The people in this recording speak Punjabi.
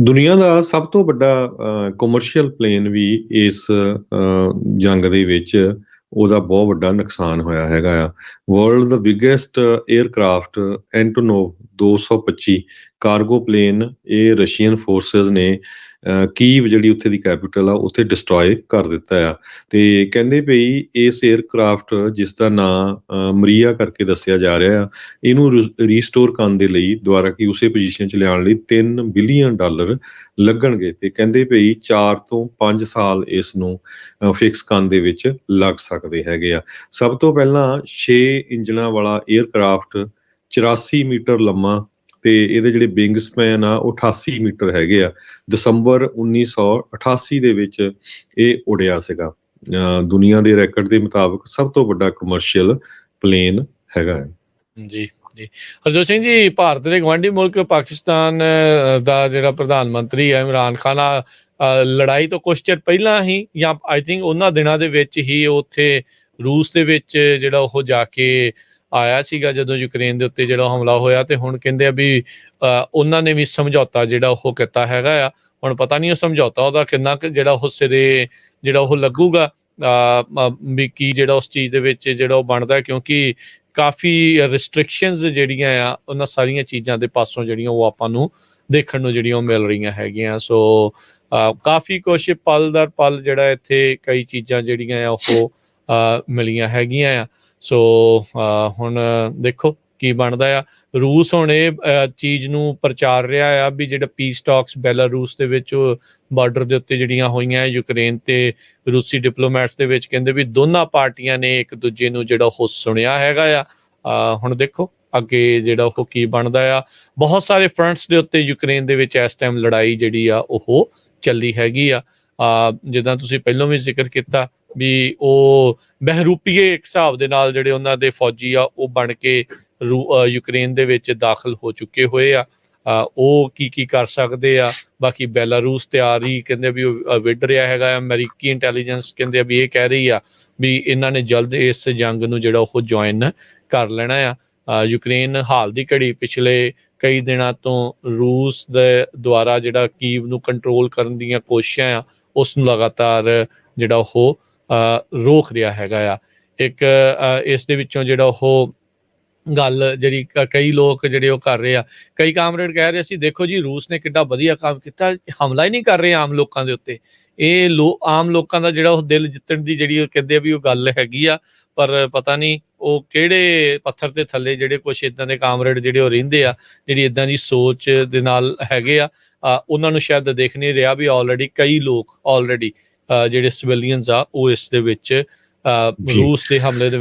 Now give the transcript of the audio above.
ਦੁਨੀਆ ਦਾ ਸਭ ਤੋਂ ਵੱਡਾ ਕਮਰਸ਼ੀਅਲ ਪਲੇਨ ਵੀ ਇਸ ਜੰਗ ਦੇ ਵਿੱਚ ਉਹਦਾ ਬਹੁਤ ਵੱਡਾ ਨੁਕਸਾਨ ਹੋਇਆ ਹੈਗਾ ਆ। ਵਰਲਡ ਦਾ ਬਿਗੇਸਟ ਏਅਰਕ੍ਰਾਫਟ ਐਂਟੋਨੋਵ 225 ਕਾਰਗੋ ਪਲੇਨ ਇਹ ਰਸ਼ੀਅਨ ਫੋਰਸਿਸ ਨੇ ਕੀਵ ਜਿਹੜੀ ਉੱਥੇ ਦੀ ਕੈਪੀਟਲ ਆ ਉੱਥੇ ਡਿਸਟਰੋਏ ਕਰ ਦਿੱਤਾ ਆ। ਤੇ ਕਹਿੰਦੇ ਪਈ ਇਸ ਏਅਰਕ੍ਰਾਫਟ ਜਿਸ ਦਾ ਨਾਂ ਮਰੀਆ ਕਰਕੇ ਦੱਸਿਆ ਜਾ ਰਿਹਾ ਆ, ਇਹਨੂੰ ਰੀਸਟੋਰ ਕਰਨ ਦੇ ਲਈ ਦੁਬਾਰਾ ਕਿ ਉਸੇ ਪੋਜੀਸ਼ਨ 'ਚ ਲਿਆਉਣ ਲਈ $3 ਬਿਲੀਅਨ ਲੱਗਣਗੇ। ਤੇ ਕਹਿੰਦੇ ਪਈ 4 ਤੋਂ 5 ਸਾਲ ਇਸ ਨੂੰ ਫਿਕਸ ਕਰਨ ਦੇ ਵਿੱਚ ਲੱਗ ਸਕਦੇ ਹੈਗੇ ਆ। ਸਭ ਤੋਂ ਪਹਿਲਾਂ 6 ਇੰਜਣਾਂ ਵਾਲਾ ਏਅਰਕ੍ਰਾਫਟ 84 ਮੀਟਰ ਲੰਮਾ ਤੇ ਇਹਦੇ ਜਿਹੜੇ ਵਿੰਗ ਸਪੈਨ ਆ ਉਹ 88 ਮੀਟਰ ਹੈਗੇ ਆ। ਦਸੰਬਰ 1988 ਦੇ ਵਿੱਚ ਇਹ ਉੜਿਆ ਸੀਗਾ। ਦੁਨੀਆ ਦੇ ਰੈਕਡ ਦੇ ਮੁਤਾਬਕ ਸਭ ਤੋਂ ਵੱਡਾ ਕਮਰਸ਼ੀਅਲ ਪਲੇਨ ਹੈਗਾ ਹੈ। ਜੀ ਜੀ ਹਰਜੋਤ ਸਿੰਘ ਜੀ, ਭਾਰਤ ਦੇ ਗਵਾਂਢੀ ਮੁਲਕ ਪਾਕਿਸਤਾਨ ਦਾ ਜਿਹੜਾ ਪ੍ਰਧਾਨ ਮੰਤਰੀ ਹੈ ਇਮਰਾਨ ਖਾਨ ਲੜਾਈ ਤੋਂ ਕੁਛ ਚਿਰ ਪਹਿਲਾਂ ਹੀ ਜਾਂ ਆਈ ਥਿੰਕ ਉਹਨਾਂ ਦਿਨਾਂ ਦੇ ਵਿੱਚ ਹੀ ਉੱਥੇ ਰੂਸ ਦੇ ਵਿੱਚ ਜਿਹੜਾ ਉਹ ਜਾ ਕੇ ਆਇਆ ਸੀਗਾ ਜਦੋਂ ਯੂਕਰੇਨ ਦੇ ਉੱਤੇ ਜਿਹੜਾ ਹਮਲਾ ਹੋਇਆ। ਤੇ ਹੁਣ ਕਹਿੰਦੇ ਆ ਵੀ ਉਹਨਾਂ ਨੇ ਵੀ ਸਮਝੌਤਾ ਜਿਹੜਾ ਉਹ ਕੀਤਾ ਹੈਗਾ ਆ। ਹੁਣ ਪਤਾ ਨਹੀਂ ਉਹ ਸਮਝੌਤਾ ਉਹਦਾ ਕਿੰਨਾ ਕੁ ਜਿਹੜਾ ਉਹ ਸਿਰੇ ਜਿਹੜਾ ਉਹ ਲੱਗੂਗਾ ਵੀ ਕੀ ਜਿਹੜਾ ਉਸ ਚੀਜ਼ ਦੇ ਵਿੱਚ ਜਿਹੜਾ ਉਹ ਬਣਦਾ, ਕਿਉਂਕਿ ਕਾਫੀ ਰਿਸਟ੍ਰਿਕਸ਼ਨਸ ਜਿਹੜੀਆਂ ਆ ਉਹਨਾਂ ਸਾਰੀਆਂ ਚੀਜ਼ਾਂ ਦੇ ਪਾਸੋਂ ਜਿਹੜੀਆਂ ਉਹ ਆਪਾਂ ਨੂੰ ਦੇਖਣ ਨੂੰ ਜਿਹੜੀਆਂ ਉਹ ਮਿਲ ਰਹੀਆਂ ਹੈਗੀਆਂ। ਸੋ ਕਾਫੀ ਕੁਛ ਪਲ ਦਰ ਪਲ ਜਿਹੜਾ ਇੱਥੇ ਕਈ ਚੀਜ਼ਾਂ ਜਿਹੜੀਆਂ ਆ ਉਹ ਮਿਲੀਆਂ ਹੈਗੀਆਂ ਆ। ਸੋ ਹੁਣ ਦੇਖੋ ਕੀ ਬਣਦਾ ਆ। ਰੂਸ ਹੁਣ ਇਹ ਚੀਜ਼ ਨੂੰ ਪ੍ਰਚਾਰ ਰਿਹਾ ਆ ਵੀ ਜਿਹੜਾ ਪੀਸ ਟਾਕਸ ਬੈਲਾਰੂਸ ਦੇ ਵਿੱਚ ਬਾਰਡਰ ਦੇ ਉੱਤੇ ਜਿਹੜੀਆਂ ਹੋਈਆਂ ਯੂਕਰੇਨ ਤੇ ਰੂਸੀ ਡਿਪਲੋਮੈਟਸ ਦੇ ਵਿੱਚ, ਕਹਿੰਦੇ ਵੀ ਦੋਨਾਂ ਪਾਰਟੀਆਂ ਨੇ ਇੱਕ ਦੂਜੇ ਨੂੰ ਜਿਹੜਾ ਉਹ ਸੁਣਿਆ ਹੈਗਾ ਆ। ਹੁਣ ਦੇਖੋ ਅੱਗੇ ਜਿਹੜਾ ਉਹ ਕੀ ਬਣਦਾ ਆ। ਬਹੁਤ ਸਾਰੇ ਫਰੰਟਸ ਦੇ ਉੱਤੇ ਯੂਕਰੇਨ ਦੇ ਵਿੱਚ ਇਸ ਟਾਈਮ ਲੜਾਈ ਜਿਹੜੀ ਆ ਉਹ ਚੱਲੀ ਹੈਗੀ ਆ। ਜਿੱਦਾਂ ਤੁਸੀਂ ਪਹਿਲਾਂ ਵੀ ਜ਼ਿਕਰ ਕੀਤਾ ਵੀ ਉਹ ਬਹਿਰੂਪੀਏ ਇੱਕ ਹਿਸਾਬ ਦੇ ਨਾਲ ਜਿਹੜੇ ਉਹਨਾਂ ਦੇ ਫੌਜੀ ਆ ਉਹ ਬਣ ਕੇ ਯੂਕਰੇਨ ਦੇ ਵਿੱਚ ਦਾਖਲ ਹੋ ਚੁੱਕੇ ਹੋਏ ਆ। ਉਹ ਕੀ ਕਰ ਸਕਦੇ ਆ। ਬਾਕੀ ਬੈਲਾਰੂਸ ਤਿਆਰੀ ਕਹਿੰਦੇ ਵੀ ਉਹ ਵਿੱਢ ਰਿਹਾ ਹੈਗਾ। ਅਮਰੀਕੀ ਇੰਟੈਲੀਜੈਂਸ ਕਹਿੰਦੇ ਵੀ ਇਹ ਕਹਿ ਰਹੀ ਆ ਵੀ ਇਹਨਾਂ ਨੇ ਜਲਦ ਇਸ ਜੰਗ ਨੂੰ ਜਿਹੜਾ ਉਹ ਜੁਆਇਨ ਕਰ ਲੈਣਾ ਆ। ਯੂਕਰੇਨ ਹਾਲ ਦੀ ਘੜੀ ਪਿਛਲੇ ਕਈ ਦਿਨਾਂ ਤੋਂ ਰੂਸ ਦੇ ਦੁਆਰਾ ਜਿਹੜਾ ਕੀਵ ਨੂੰ ਕੰਟਰੋਲ ਕਰਨ ਦੀਆਂ ਕੋਸ਼ਿਸ਼ਾਂ ਆ ਉਸ ਨੂੰ ਲਗਾਤਾਰ ਜਿਹੜਾ ਉਹ ਰੋਕ ਰਿਹਾ ਹੈਗਾ ਆ। ਇੱਕ ਇਸ ਦੇ ਵਿੱਚੋਂ ਜਿਹੜਾ ਉਹ ਗੱਲ ਜਿਹੜੀ ਕਈ ਲੋਕ ਜਿਹੜੇ ਉਹ ਕਰ ਰਹੇ ਆ, ਕਈ ਕਾਮਰੇਡ ਕਹਿ ਰਹੇ ਸੀ ਦੇਖੋ ਜੀ ਰੂਸ ਨੇ ਕਿੱਡਾ ਵਧੀਆ ਕੰਮ ਕੀਤਾ, ਹਮਲਾ ਹੀ ਨਹੀਂ ਕਰ ਰਹੇ ਆਮ ਲੋਕਾਂ ਦੇ ਉੱਤੇ। ਇਹ ਆਮ ਲੋਕਾਂ ਦਾ ਜਿਹੜਾ ਉਹ ਦਿਲ ਜਿੱਤਣ ਦੀ ਜਿਹੜੀ ਉਹ ਕਹਿੰਦੇ ਆ ਵੀ ਉਹ ਗੱਲ ਹੈਗੀ ਆ। ਪਰ ਪਤਾ ਨਹੀਂ ਉਹ ਕਿਹੜੇ ਪੱਥਰ ਦੇ ਥੱਲੇ ਜਿਹੜੇ ਕੁਛ ਇੱਦਾਂ ਦੇ ਕਾਮਰੇਡ ਜਿਹੜੇ ਉਹ ਰਹਿੰਦੇ ਆ ਜਿਹੜੀ ਇੱਦਾਂ ਦੀ ਸੋਚ ਦੇ ਨਾਲ ਹੈਗੇ ਆ। ਉਹਨਾਂ ਨੂੰ ਸ਼ਾਇਦ ਦੇਖ ਨਹੀਂ ਰਿਹਾ ਵੀ ਆਲਰੇਡੀ ਕਈ ਲੋਕ ਜਿਹੜੇ ਸਿਵਿਲੀਅਨਸ ਆ ਉਹ ਇਸ ਦੇ ਵਿੱਚ ਰੂਸ ਦੇ ਹਮਲੇ ਦੇ